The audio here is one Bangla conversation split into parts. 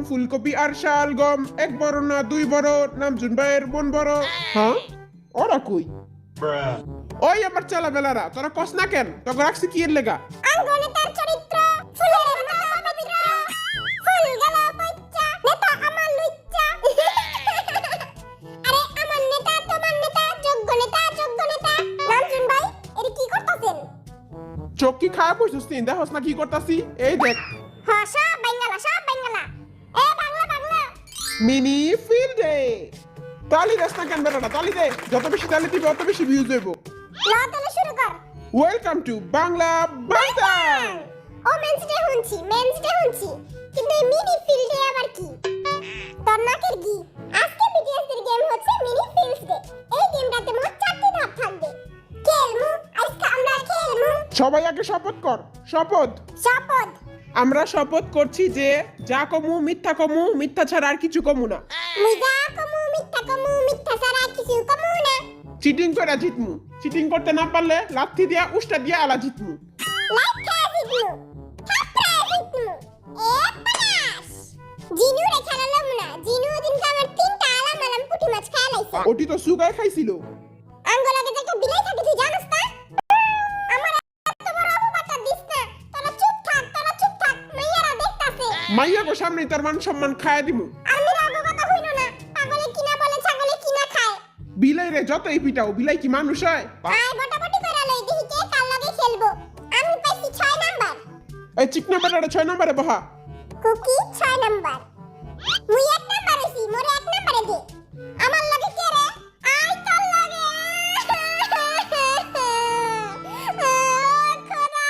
ফুলকপি আর শালগম, এক বড় না দুই বড়, নামজুন ভাইয়ের বোন বড়। হ্যাঁ, ওরা কই? ওই আমার চালাবেলারা, তোরা কস না কেন? তোকে রাখছি কি এর লেগা? আঙ্গনে তার চরিত্র ফুলের মতো পবিত্র, ফুল গেল পইচ্চা, নেতা আমার লুচ্চা। আরে আমার নেতা তোমার নেতা, যোগ্য নেতা যোগ্য নেতা। নামজুন ভাই, এর কি করতেছেন? চোখ কি খায় বসছিস তুই? দেখোস না কি করতাছি? এই দেখ, হ্যাঁ, সব বাঙ্গালা সব বাঙ্গালা। এ বাংলা বাংলা। মিনি ফিল্ডে। তালি দেস না কেন বেটাটা? তালি দে, যত বেশি তালি দিবে অত বেশি ভিউজ হইব। ল তাহলে শুরু কর। ওয়েলকাম টু বাংলা বাইটাং। ও মেন্সডে শুনছি কিন্তু এই মিনি ফিল্ডে আবার কি? তোর নাকের কি? আজকে বিটিএস এর গেম হচ্ছে মিনি ফিল্ডস ডে। এই গেমটাতে মোট 4টি ধাপ থাকবে। খেলমু, আজকে আমরা খেলমু। সবাই আগে শপথ কর। শপথ। শপথ। আমরা শপথ করছি যে যা কমু মিথ্যা কমু, মিথ্যা ছাড়া আর কিছু কমু না। মুই যা কমু মিথ্যা ছাড়া কিছু কমু না। চিটিং করে জিতমু। চিটিং করতে না পারলে লাথি দিয়া উষ্টা দিয়া আলা জিতমু। লাইক খেয়ে জিতমু, থাপড়ায় জিতমু। A pass. জিনু রে খেলালাম না। জিনু দিনকে আমার 3টা আলাম পুঁটি মাছ খায় লাইছে। ওটি তো সুগায় খাইছিল। আঙ্গলাকে যে একটা বিলাই থাকে তুই জানিস না? আমার এত বড় অপবাদটা দিস না। তোরা চুপ থাক। মাইয়ারা দেখতাছে। মাইয়া গো সামনে তার মান সম্মান খায়া দিমু। আমি রাগো কথা হইলো না। পাগলে কিনা বলে ছাগলে কিনা খায়। বিলাই রে যতই পিটাও, বিলাই কি মানুষ হয়? আয় বটাবটি কইরা লই দেখি কে কার লগে খেলবো। আমি পাইছি 6 নাম্বার। এই চিকনা বেটাটা 6 নম্বরে বহা। কুকি 6 নাম্বার। মুই 1 নাম্বার হইছি, মোরে 1 নাম্বারে দে। আমার লগে কে রে? আয় তোর লগে। খোদা।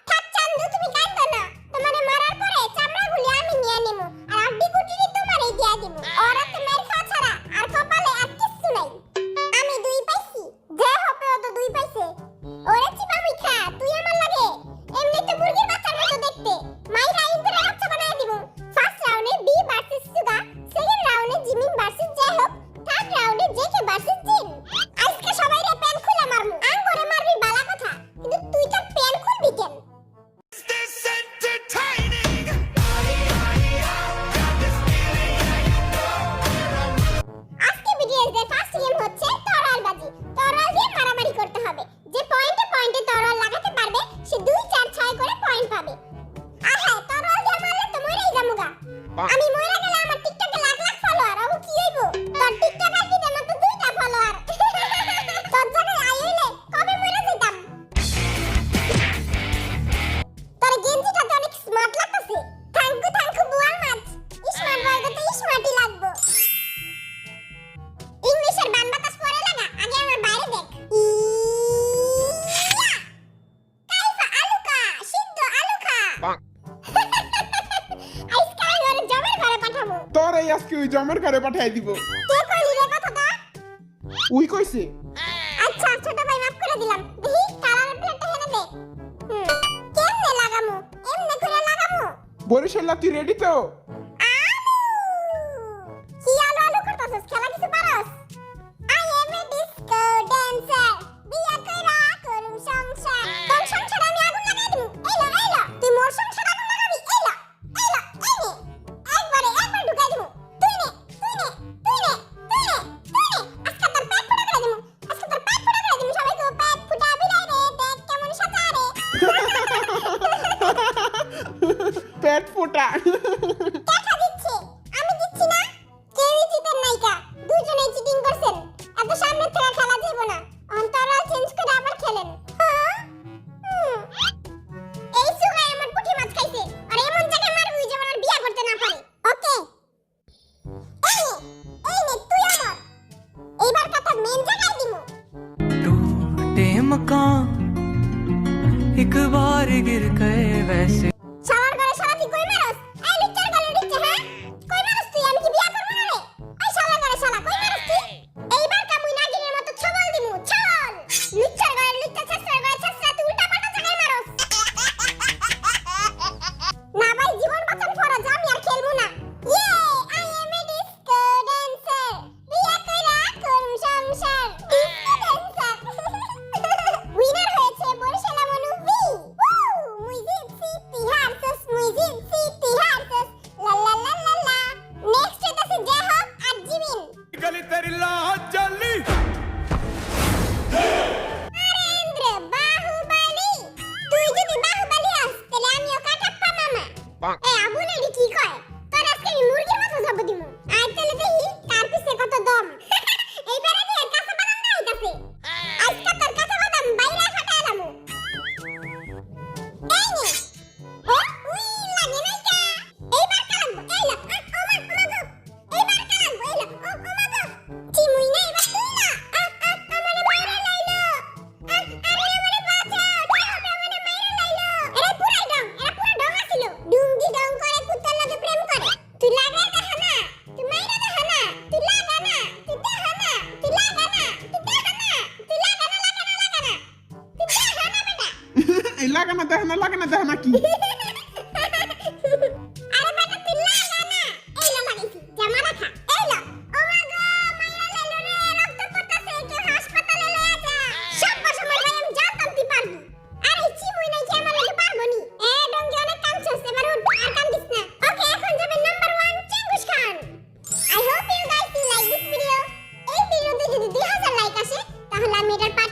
থাক চান্দু, তুমি কাঁদো না। তোমারে মারার পরে চামড়াগুলি আমি নিয়ে নেবো। আর আড্ডি কুটিনি তোমারই দিয়া দিমু। ওরা তো মের খাওয়া ছাড়া আর কপালে আর কিচ্ছু নাই। আমি 2 পাইছি। যে হবে ও তো 2 পাইছে। ওরে চিপা মিঠা, তুই আমার লাগে। এমনি তো মুরগির বাচ্চার মতো দেখতে। মাইরা ইন্দুরের বাচ্চা বানায় দিমু। ফার্স্ট রাউন্ডে বি ভার্সেস সুগা, সেকেন্ড রাউন্ডে জিমিন ভার্সেস জেহব, থার্ড রাউন্ডে জেকে ভার্সেস জিন। আজকে সবাই রে প্যান খুলে মারমু। আঙ্গরে মারবি বালা কথা, কিন্তু তুই তো প্যান খুলবি কেন? আজকে বিটিএস এর ফার্স্ট গেম হচ্ছে তরোয়ালবাজি। তরোয়াল দিয়ে মারামারি করতে হবে। যে পয়েন্টে তরোয়াল লাগাতে পারবে সে 2 4 6 করে পয়েন্ট পাবে। আহা, তরোয়াল দিয়ে মারলে তো মরেই যামুগা। আমি মইরা গেলে আমার টিকটকে লাখ লাখ ফলোয়ার আবু কি হইব? তোর টিকটক আইডিতে মাত্র 2টা ফলোয়ার। তোর জায়গায় আইলে কবে মইরা যেতাম। তোর গেঞ্জিটাতে অনেক স্মার্ট লাগতাছে। থ্যাঙ্কু বুয়াল মাছ। স্মার্ট বয়কে তো স্মার্টই লাগবো। ইংলিশের বান বাতাস পরে লাগা, আগে আমার বাইরে দেখ। কাইফা আলুকা, সিদ্ধ আলুকা। আজকে আমি ওর জমের ঘরে পাঠাবো। তোর এই আজকে ওই জমের ঘরে পাঠাই দিব। কে কইলি রে কথাটা? উই কইছে। আচ্ছা ছোট ভাই মাফ করে দিলাম। দেখি কালারের প্লেটটা হেনে দে। কেমনে লাগামু? এমনে করে লাগামু? বরিশাল তুই রেডি তো? কি আলু করতাছস? খেলা কিছু পারস? I am a disco dancer. বিয়া কইরা করুম সংসার। তোর সংসারে আমি আগুন লাগাই দিমু। এলো। তুই মোর সংসারে আগুন লাগাবি? এলো। এনে। একবার ঢুকাই দিমু। তুই নে। আজকে তোর পেট ফুটা করে দিমু। সবাই কো পেট ফুটা বিলাই রে, দেখ কেমন সাজা রে। পেট ফোটা। দেখা দিচ্ছে। আমি দিচ্ছি না। কেউই জিতেন নাইকা। দুজনেই চিটিং করছেন। এত সামনে থেকে খেলা যাইব না। অন্তরাল চেঞ্জ করে আবার খেলেন। হ্যাঁ? এই সুগাই আমার পুঁটি মাছ খাইছে। আর এমন জায়গায় মারবি যেন আর বিয়া করতে না পারে। ওকে। এই নে তুই আমার। এইবার কথা মেন জায়গায় দিমু। टूटे मकान एक बार गिर गए वैसे শালার ঘরে শালা তুই কই মারস? এই লুচ্চার গলে লুচ্চা, হ্যাঁ? কই মারস তুই? আমি কি বিয়া করব না রে? এই শালার ঘরে শালা কই মারস তুই? এইবার কামুই নাগিনের মতো ছবল দিমু, ছবল। লুচ্চার ঘরে লুচ্চা, ছাসরার ঘরে ছাসরা, তুই উল্টা পাল্টা জায়গায় মারস। না ভাই, জীবন বাঁচান ফরজ, আমি আর খেলবো না। ইয়ে, I M A disco dancer. বিয়া কইরা করুম সংসার। Disco dancer. উইনার হয়েছে বরিশাল মনু ভি। মুই জিতছি তাহলে আমি এটার